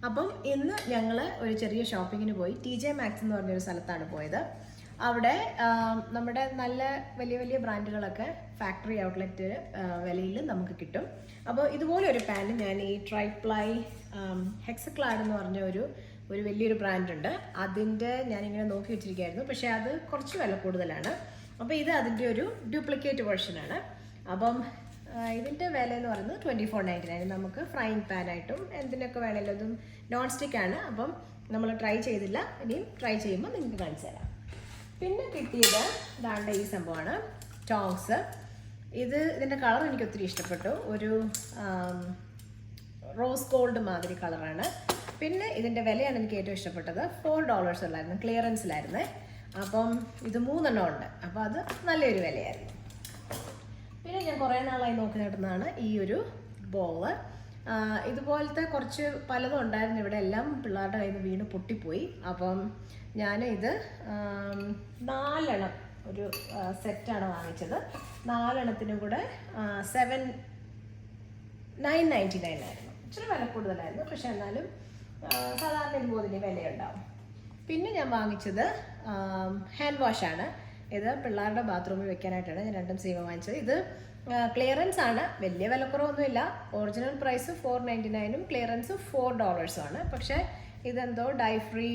അപ്പം ഇന്ന് ഞങ്ങൾ ഒരു ചെറിയ ഷോപ്പിങ്ങിന് പോയി. TJ Maxx എന്ന് പറഞ്ഞൊരു സ്ഥലത്താണ് പോയത്. അവിടെ നമ്മുടെ നല്ല വലിയ വലിയ ബ്രാൻഡുകളൊക്കെ ഫാക്ടറി ഔട്ട്ലെറ്റ് വിലയിൽ നമുക്ക് കിട്ടും. അപ്പോൾ ഇതുപോലെ ഒരു പാൻറ് ഞാൻ ഈ ട്രൈപ്ലൈ ഹെക്സക്ലാഡ് എന്ന് പറഞ്ഞ ഒരു വലിയൊരു ബ്രാൻഡുണ്ട്. അതിൻ്റെ ഞാനിങ്ങനെ നോക്കി വെച്ചിരിക്കുകയായിരുന്നു. പക്ഷേ അത് കുറച്ച് വില കൂടുതലാണ്. അപ്പോൾ ഇത് അതിൻ്റെ ഒരു ഡ്യൂപ്ലിക്കേറ്റ് വേർഷനാണ്. അപ്പം ഇതിൻ്റെ വില എന്ന് പറയുന്നത് 24.99. നമുക്ക് ഫ്രൈങ് പാനായിട്ടും എന്തിനൊക്കെ വേണമല്ലോ. അതും നോൺ സ്റ്റിക്കാണ്. അപ്പം നമ്മൾ ട്രൈ ചെയ്തില്ല. ഇനിയും ട്രൈ ചെയ്യുമ്പോൾ നിങ്ങൾക്ക് കാണിച്ചു തരാം. പിന്നെ കിട്ടിയത് ദാണ്ട ഈ സംഭവമാണ്, ടോങ്സ്. ഇതിൻ്റെ കളർ എനിക്ക് ഒത്തിരി ഇഷ്ടപ്പെട്ടു. ഒരു റോസ് ഗോൾഡ് മാതിരി കളറാണ്. പിന്നെ ഇതിൻ്റെ വിലയാണ് എനിക്ക് ഏറ്റവും ഇഷ്ടപ്പെട്ടത്. $4 ഉള്ളായിരുന്നു, ക്ലിയറൻസിലായിരുന്നേ. അപ്പം ഇത് 3 എണ്ണം ഉണ്ട്. അപ്പോൾ അത് നല്ലൊരു വിലയായിരുന്നു. പിന്നെ ഞാൻ കുറേ നാളായി നോക്കി നടന്നതാണ് ഈ ഒരു ബോള്. ഇതുപോലത്തെ കുറച്ച് പലതും ഉണ്ടായിരുന്നു ഇവിടെ. എല്ലാം പിള്ളേരുടെ കയ്യിൽ നിന്ന് വീണ് പൊട്ടിപ്പോയി. അപ്പം ഞാൻ ഇത് 4 എണ്ണം ഒരു സെറ്റാണ് വാങ്ങിച്ചത്. 4 എണ്ണത്തിനും കൂടെ 9.99 ആയിരുന്നു. ഇച്ചിരി വില കൂടുതലായിരുന്നു. പക്ഷെ എന്നാലും സാധാരണ ഇതുപോലെ വിലയുണ്ടാവും. പിന്നെ ഞാൻ വാങ്ങിച്ചത് ഹാൻഡ് വാഷാണ്. ഇത് പിള്ളേരുടെ ബാത്റൂമിൽ വെക്കാനായിട്ടാണ് ഞാൻ രണ്ടും സീമ വാങ്ങിച്ചത്. ഇത് ക്ലിയറൻസ് ആണ്, വലിയ വിലക്കുറവൊന്നുമില്ല. ഒറിജിനൽ പ്രൈസ് $4.99 ക്ലിയറൻസ് $4 ആണ്. പക്ഷേ ഇതെന്തോ ഡൈ ഫ്രീ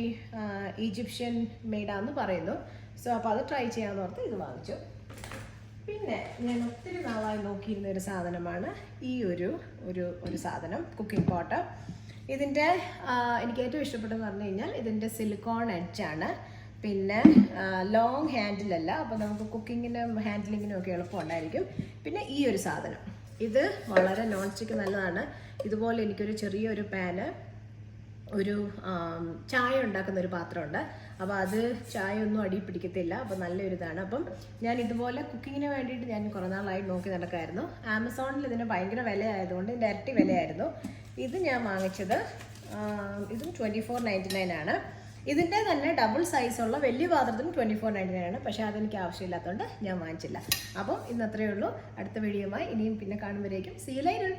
ഈജിപ്ഷ്യൻ മെയ്ഡാന്ന് പറയുന്നു. സോ അപ്പോൾ അത് ട്രൈ ചെയ്യാമെന്ന് ഓർത്ത് ഇത് വാങ്ങിച്ചു. പിന്നെ ഞാൻ ഒത്തിരി നാളായി നോക്കിയിരുന്ന ഒരു സാധനമാണ് ഈ ഒരു സാധനം, കുക്കിംഗ് പോട്ട്. ഇതിൻ്റെ എനിക്ക് ഏറ്റവും ഇഷ്ടപ്പെട്ടതെന്ന് പറഞ്ഞു കഴിഞ്ഞാൽ ഇതിൻ്റെ സിലിക്കോൺ എഡ്ജാണ്. പിന്നെ ലോങ് ഹാൻഡിലല്ല. അപ്പോൾ നമുക്ക് കുക്കിങ്ങിനും ഹാൻഡിലിങ്ങിനും ഒക്കെ എളുപ്പമുണ്ടായിരിക്കും. പിന്നെ ഈ ഒരു സാധനം, ഇത് വളരെ നോൺ സ്റ്റിക്ക് നല്ലതാണ്. ഇതുപോലെ എനിക്കൊരു ചെറിയൊരു പാന്, ഒരു ചായ ഉണ്ടാക്കുന്ന ഒരു പാത്രമുണ്ട്. അപ്പോൾ അത് ചായ ഒന്നും അടി പിടിക്കത്തില്ല. അപ്പോൾ നല്ലൊരു ഇതാണ്. അപ്പം ഞാൻ ഇതുപോലെ കുക്കിങ്ങിന് വേണ്ടിയിട്ട് ഞാൻ കുറേ നാളായി നോക്കി നടക്കായിരുന്നു. ആമസോണിൽ ഇതിന് ഭയങ്കര വിലയായതുകൊണ്ട് ഇതിൻ്റെ ഇരട്ടി വിലയായിരുന്നു. ഇത് ഞാൻ വാങ്ങിച്ചത് ഇതും 24.99 ആണ്. ഇതിൻ്റെ തന്നെ ഡബിൾ സൈസുള്ള വലിയ പാത്രത്തിന് 24.99 ആണ്. പക്ഷേ അതെനിക്ക് ആവശ്യമില്ലാത്തതുകൊണ്ട് ഞാൻ വാങ്ങിച്ചില്ല. അപ്പം ഇന്ന് അത്രയേ ഉള്ളൂ. അടുത്ത വീഡിയോയുമായി ഇനിയും പിന്നെ കാണുമ്പോഴേക്കും see you later.